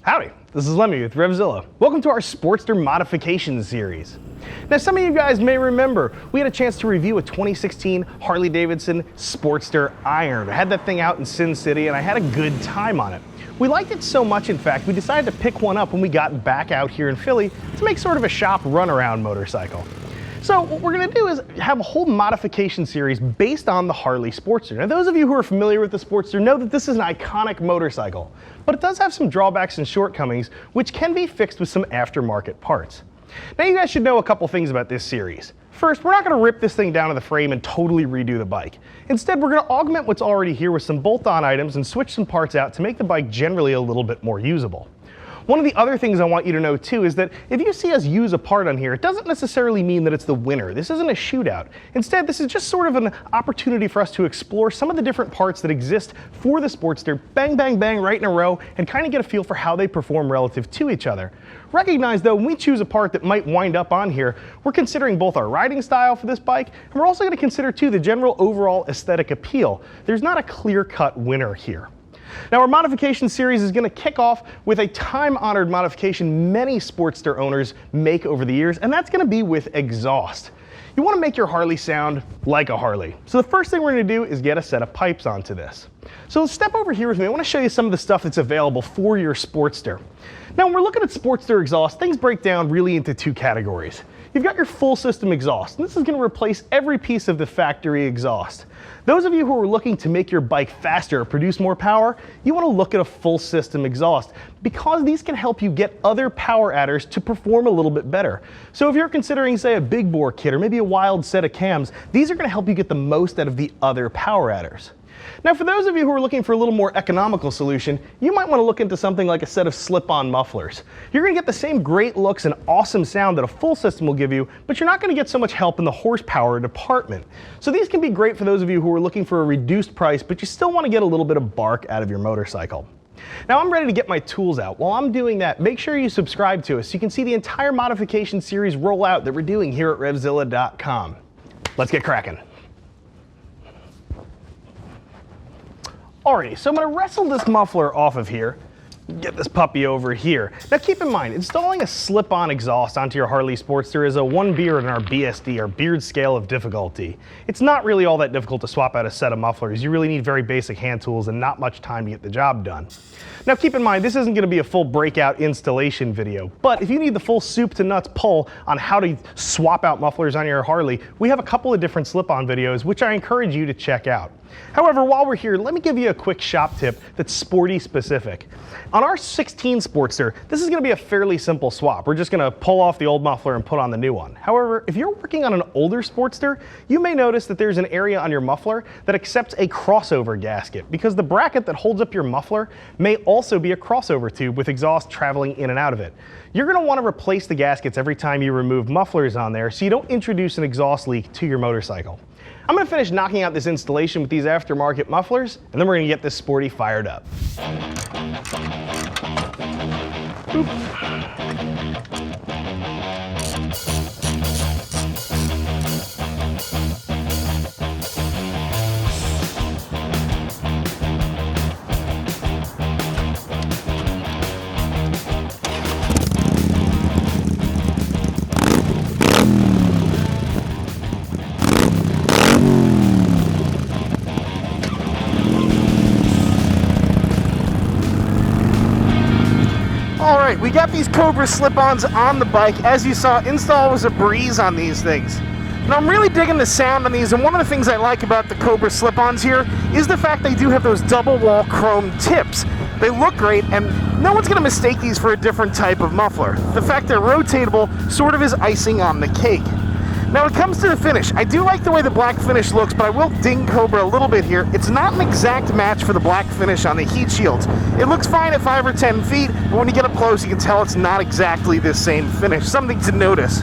Howdy, this is Lemmy with RevZilla. Welcome to our Sportster Modification Series. Now, some of you guys may remember we had a chance to review a 2016 Harley Davidson Sportster Iron. I had that thing out in Sin City and I had a good time on it. We liked it so much, in fact, we decided to pick one up when we got back out here in Philly to make sort of a shop runaround motorcycle. So what we're gonna do is have a whole modification series based on the Harley Sportster. Now, those of you who are familiar with the Sportster know that this is an iconic motorcycle, but it does have some drawbacks and shortcomings, which can be fixed with some aftermarket parts. Now, you guys should know a couple things about this series. First, we're not gonna rip this thing down to the frame and totally redo the bike. Instead, we're gonna augment what's already here with some bolt-on items and switch some parts out to make the bike generally a little bit more usable. One of the other things I want you to know too is that if you see us use a part on here, it doesn't necessarily mean that it's the winner. This isn't a shootout. Instead, this is just sort of an opportunity for us to explore some of the different parts that exist for the Sportster, bang, bang, bang, right in a row, and kind of get a feel for how they perform relative to each other. Recognize though, when we choose a part that might wind up on here, we're considering both our riding style for this bike, and we're also gonna consider too the general overall aesthetic appeal. There's not a clear-cut winner here. Now, our modification series is going to kick off with a time-honored modification many Sportster owners make over the years, and that's going to be with exhaust. You want to make your Harley sound like a Harley. So the first thing we're going to do is get a set of pipes onto this. So step over here with me. I want to show you some of the stuff that's available for your Sportster. Now, when we're looking at Sportster exhaust, things break down really into two categories. You've got your full system exhaust, and this is going to replace every piece of the factory exhaust. Those of you who are looking to make your bike faster or produce more power, you want to look at a full system exhaust because these can help you get other power adders to perform a little bit better. So if you're considering, say, a big bore kit or maybe a wild set of cams, these are going to help you get the most out of the other power adders. Now, for those of you who are looking for a little more economical solution, you might want to look into something like a set of slip-on mufflers. You're going to get the same great looks and awesome sound that a full system will give you, but you're not going to get so much help in the horsepower department. So these can be great for those of you who are looking for a reduced price, but you still want to get a little bit of bark out of your motorcycle. Now, I'm ready to get my tools out. While I'm doing that, make sure you subscribe to us so you can see the entire modification series roll out that we're doing here at RevZilla.com. Let's get cracking. Alrighty, so I'm going to wrestle this muffler off of here, get this puppy over here. Now keep in mind, installing a slip-on exhaust onto your Harley Sportster is a 1 beard in our BSD, our beard scale of difficulty. It's not really all that difficult to swap out a set of mufflers. You really need very basic hand tools and not much time to get the job done. Now keep in mind, this isn't going to be a full breakout installation video, but if you need the full soup to nuts pull on how to swap out mufflers on your Harley, we have a couple of different slip-on videos which I encourage you to check out. However, while we're here, let me give you a quick shop tip that's sporty specific. On our 16 Sportster, this is going to be a fairly simple swap. We're just going to pull off the old muffler and put on the new one. However, if you're working on an older Sportster, you may notice that there's an area on your muffler that accepts a crossover gasket because the bracket that holds up your muffler may also be a crossover tube with exhaust traveling in and out of it. You're going to want to replace the gaskets every time you remove mufflers on there so you don't introduce an exhaust leak to your motorcycle. I'm going to finish knocking out this installation with these aftermarket mufflers, and then we're going to get this sporty fired up. Oop. Alright, we got these Cobra slip-ons on the bike. As you saw, install was a breeze on these things. Now, I'm really digging the sound on these, and one of the things I like about the Cobra slip-ons here is the fact they do have those double wall chrome tips. They look great, and no one's going to mistake these for a different type of muffler. The fact they're rotatable sort of is icing on the cake. Now, when it comes to the finish, I do like the way the black finish looks, but I will ding Cobra a little bit here. It's not an exact match for the black finish on the heat shields. It looks fine at 5 or 10 feet, but when you get up close, you can tell it's not exactly the same finish. Something to notice.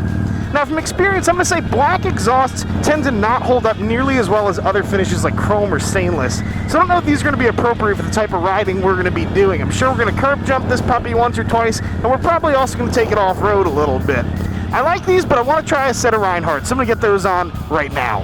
Now, from experience, I'm going to say black exhausts tend to not hold up nearly as well as other finishes like chrome or stainless. So I don't know if these are going to be appropriate for the type of riding we're going to be doing. I'm sure we're going to curb jump this puppy once or twice, and we're probably also going to take it off-road a little bit. I like these, but I want to try a set of Reinhardts, so I'm going to get those on right now.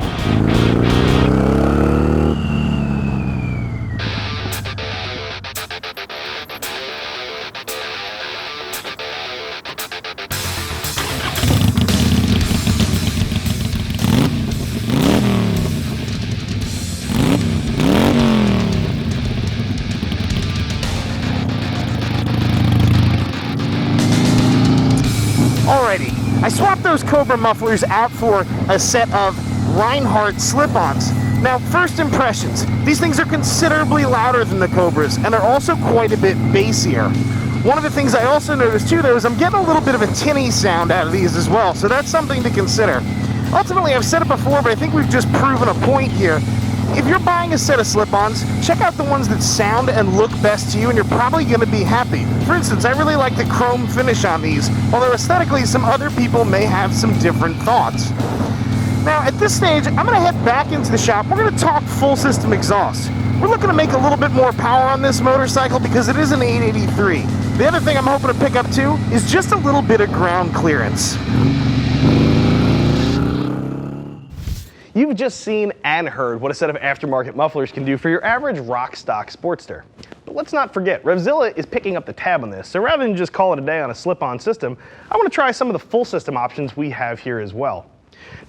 those Cobra mufflers out for a set of Reinhardt slip-ons. Now, first impressions, these things are considerably louder than the Cobras, and they're also quite a bit bassier. One of the things I also noticed too, though, is I'm getting a little bit of a tinny sound out of these as well, so that's something to consider. Ultimately, I've said it before, but I think we've just proven a point here. If you're buying a set of slip-ons, check out the ones that sound and look best to you, and you're probably going to be happy. For instance, I really like the chrome finish on these, although aesthetically some other people may have some different thoughts. Now, at this stage, I'm going to head back into the shop. We're going to talk full system exhaust. We're looking to make a little bit more power on this motorcycle because it is an 883. The other thing I'm hoping to pick up too is just a little bit of ground clearance. You've just seen and heard what a set of aftermarket mufflers can do for your average rock stock Sportster. But let's not forget, RevZilla is picking up the tab on this, so rather than just call it a day on a slip-on system, I want to try some of the full system options we have here as well.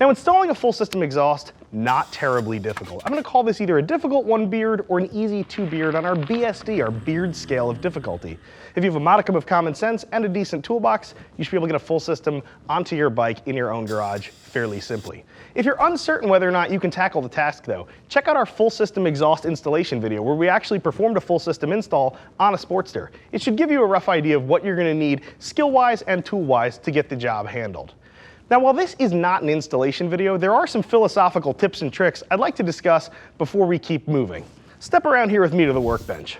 Now, installing a full system exhaust, not terribly difficult. I'm going to call this either a difficult 1-beard or an easy 2-beard on our BSD, our beard scale of difficulty. If you have a modicum of common sense and a decent toolbox, you should be able to get a full system onto your bike in your own garage fairly simply. If you're uncertain whether or not you can tackle the task though, check out our full system exhaust installation video where we actually performed a full system install on a Sportster. It should give you a rough idea of what you're going to need skill-wise and tool-wise to get the job handled. Now, while this is not an installation video, there are some philosophical tips and tricks I'd like to discuss before we keep moving. Step around here with me to the workbench.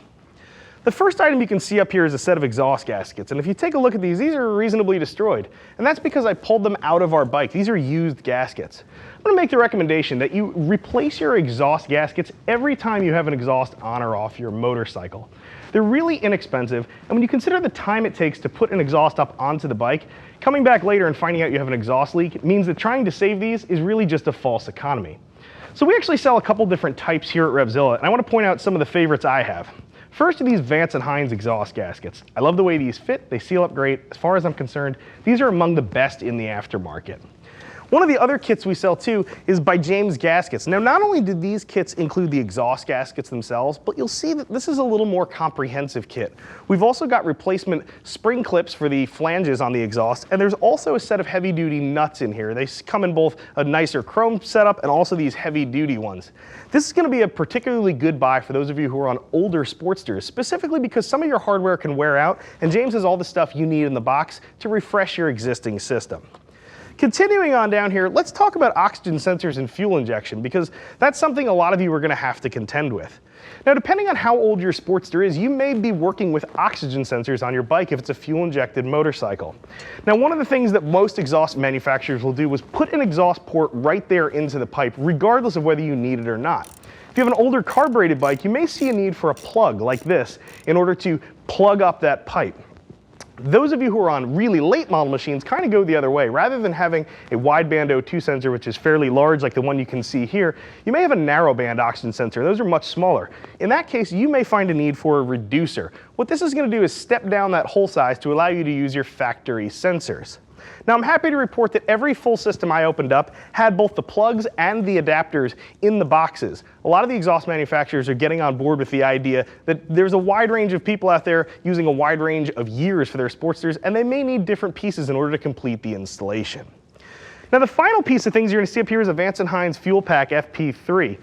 The first item you can see up here is a set of exhaust gaskets, and if you take a look at these are reasonably destroyed, and that's because I pulled them out of our bike. These are used gaskets. I'm going to make the recommendation that you replace your exhaust gaskets every time you have an exhaust on or off your motorcycle. They're really inexpensive, and when you consider the time it takes to put an exhaust up onto the bike, coming back later and finding out you have an exhaust leak means that trying to save these is really just a false economy. So we actually sell a couple different types here at RevZilla, and I want to point out some of the favorites I have. First are these Vance & Hines exhaust gaskets. I love the way these fit, they seal up great. As far as I'm concerned, these are among the best in the aftermarket. One of the other kits we sell too is by James Gaskets. Now, not only did these kits include the exhaust gaskets themselves, but you'll see that this is a little more comprehensive kit. We've also got replacement spring clips for the flanges on the exhaust, and there's also a set of heavy-duty nuts in here. They come in both a nicer chrome setup and also these heavy-duty ones. This is going to be a particularly good buy for those of you who are on older Sportsters, specifically because some of your hardware can wear out, and James has all the stuff you need in the box to refresh your existing system. Continuing on down here, let's talk about oxygen sensors and fuel injection, because that's something a lot of you are going to have to contend with. Now, depending on how old your Sportster is, you may be working with oxygen sensors on your bike if it's a fuel-injected motorcycle. Now, one of the things that most exhaust manufacturers will do is put an exhaust port right there into the pipe, regardless of whether you need it or not. If you have an older carbureted bike, you may see a need for a plug like this in order to plug up that pipe. Those of you who are on really late model machines kind of go the other way. Rather than having a wideband O2 sensor, which is fairly large like the one you can see here, you may have a narrowband oxygen sensor. Those are much smaller. In that case, you may find a need for a reducer. What this is going to do is step down that hole size to allow you to use your factory sensors. Now, I'm happy to report that every full system I opened up had both the plugs and the adapters in the boxes. A lot of the exhaust manufacturers are getting on board with the idea that there's a wide range of people out there using a wide range of years for their Sportsters, and they may need different pieces in order to complete the installation. Now, the final piece of things you're going to see up here is a Vance & Hines Fuel Pack FP3.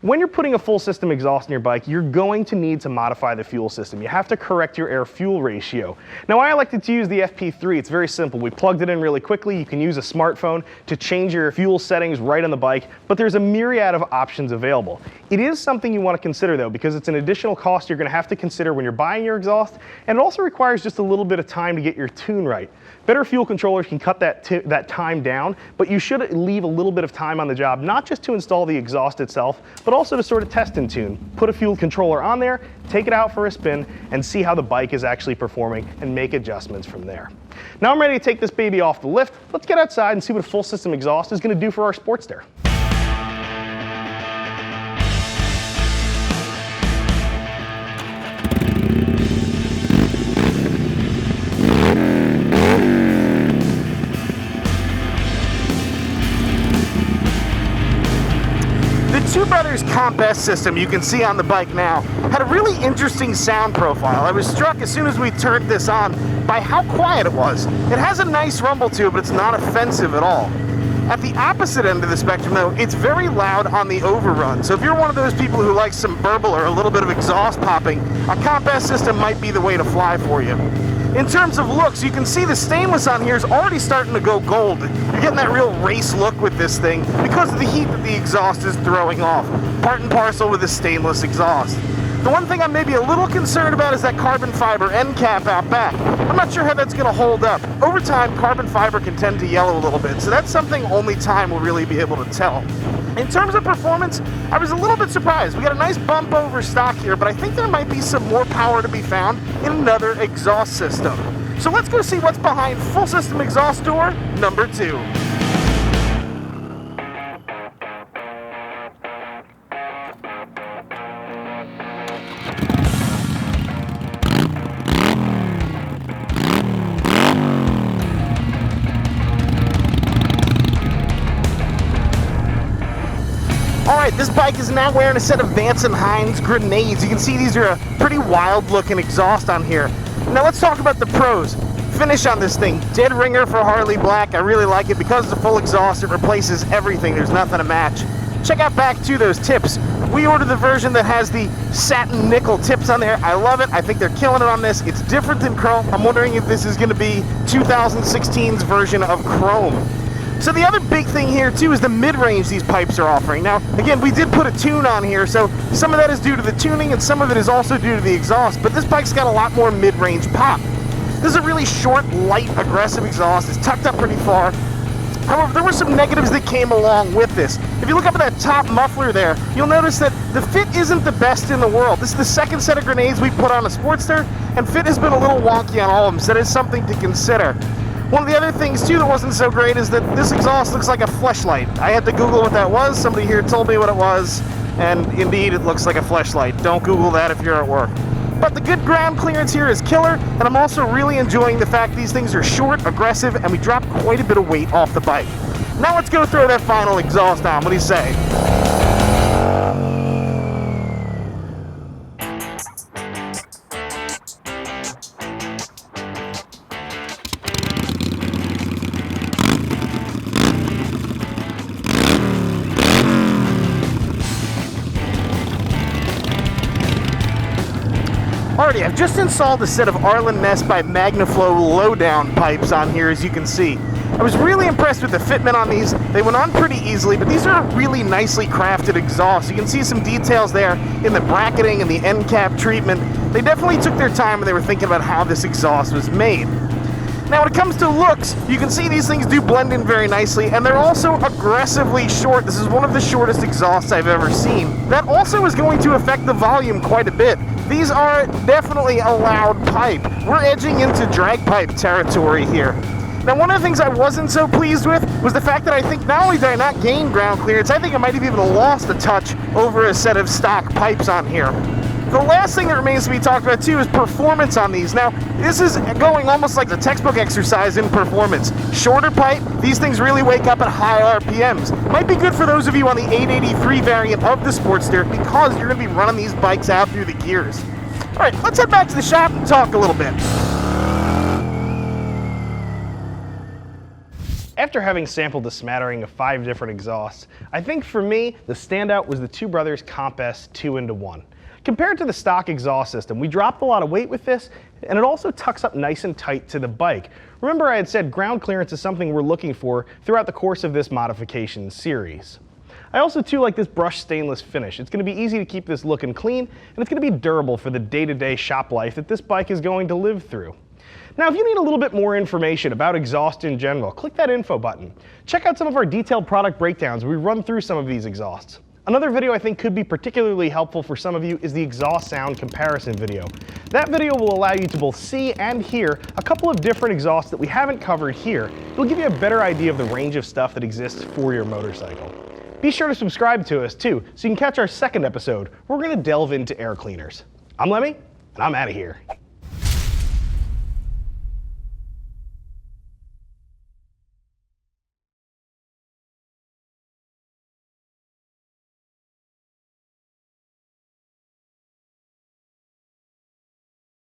When you're putting a full system exhaust in your bike, you're going to need to modify the fuel system. You have to correct your air-fuel ratio. Now, I elected to use the FP3. It's very simple. We plugged it in really quickly. You can use a smartphone to change your fuel settings right on the bike, but there's a myriad of options available. It is something you want to consider, though, because it's an additional cost you're going to have to consider when you're buying your exhaust, and it also requires just a little bit of time to get your tune right. Better fuel controllers can cut that time down, but you should leave a little bit of time on the job, not just to install the exhaust itself, but also to sort of test and tune. Put a fuel controller on there, take it out for a spin, and see how the bike is actually performing and make adjustments from there. Now I'm ready to take this baby off the lift. Let's get outside and see what a full system exhaust is going to do for our Sportster. Comp S system you can see on the bike now had a really interesting sound profile. I was struck as soon as we turned this on by how quiet it was. It has a nice rumble to it, but it's not offensive at all. At the opposite end of the spectrum though, it's very loud on the overrun. So if you're one of those people who likes some burble or a little bit of exhaust popping, a Comp S system might be the way to fly for you. In terms of looks, you can see the stainless on here is already starting to go gold. You're getting that real race look with this thing because of the heat that the exhaust is throwing off, part and parcel with the stainless exhaust. The one thing I'm maybe a little concerned about is that carbon fiber end cap out back. I'm not sure how that's going to hold up. Over time, carbon fiber can tend to yellow a little bit, so that's something only time will really be able to tell. In terms of performance, I was a little bit surprised. We got a nice bump over stock here, but I think there might be some more power to be found in another exhaust system. So let's go see what's behind full system exhaust door number 2. Alright, this bike is now wearing a set of Vance & Hines grenades. You can see these are a pretty wild looking exhaust on here. Now let's talk about the pros. Finish on this thing, dead ringer for Harley Black. I really like it because it's a full exhaust. It replaces everything. There's nothing to match. Check out back to those tips. We ordered the version that has the satin nickel tips on there. I love it. I think they're killing it on this. It's different than chrome. I'm wondering if this is going to be 2016's version of chrome. So the other big thing here too is the mid-range these pipes are offering. Now, again, we did put a tune on here, so some of that is due to the tuning and some of it is also due to the exhaust, but this bike's got a lot more mid-range pop. This is a really short, light, aggressive exhaust. It's tucked up pretty far. However, there were some negatives that came along with this. If you look up at that top muffler there, you'll notice that the fit isn't the best in the world. This is the second set of grenades we put on a Sportster, and fit has been a little wonky on all of them, so that is something to consider. One of the other things too that wasn't so great is that this exhaust looks like a fleshlight. I had to Google what that was. Somebody here told me what it was, and indeed it looks like a fleshlight. Don't Google that if you're at work. But the good ground clearance here is killer, and I'm also really enjoying the fact these things are short, aggressive, and we drop quite a bit of weight off the bike. Now let's go throw that final exhaust on. What do you say? Alrighty, I've just installed a set of Arlen Ness by Magnaflow low-down pipes on here, as you can see. I was really impressed with the fitment on these. They went on pretty easily, but these are really nicely crafted exhausts. You can see some details there in the bracketing and the end cap treatment. They definitely took their time when they were thinking about how this exhaust was made. Now, when it comes to looks, you can see these things do blend in very nicely, and they're also aggressively short. This is one of the shortest exhausts I've ever seen. That also is going to affect the volume quite a bit. These are definitely a loud pipe. We're edging into drag pipe territory here. Now, one of the things I wasn't so pleased with was the fact that I think not only did I not gain ground clearance, I think I might have even lost a touch over a set of stock pipes on here. The last thing that remains to be talked about too is performance on these. Now, this is going almost like the textbook exercise in performance. Shorter pipe, these things really wake up at high RPMs. Might be good for those of you on the 883 variant of the Sportster because you're going to be running these bikes out through the gears. All right, let's head back to the shop and talk a little bit. After having sampled a smattering of 5 different exhausts, I think for me, the standout was the Two Brothers Comp S 2-in-1. Compared to the stock exhaust system, we dropped a lot of weight with this, and it also tucks up nice and tight to the bike. Remember, I had said ground clearance is something we're looking for throughout the course of this modification series. I also too like this brushed stainless finish. It's going to be easy to keep this looking clean, and it's going to be durable for the day-to-day shop life that this bike is going to live through. Now, if you need a little bit more information about exhaust in general, click that info button. Check out some of our detailed product breakdowns where we run through some of these exhausts. Another video I think could be particularly helpful for some of you is the exhaust sound comparison video. That video will allow you to both see and hear a couple of different exhausts that we haven't covered here. It'll give you a better idea of the range of stuff that exists for your motorcycle. Be sure to subscribe to us too, so you can catch our second episode where we're going to delve into air cleaners. I'm Lemmy, and I'm out of here.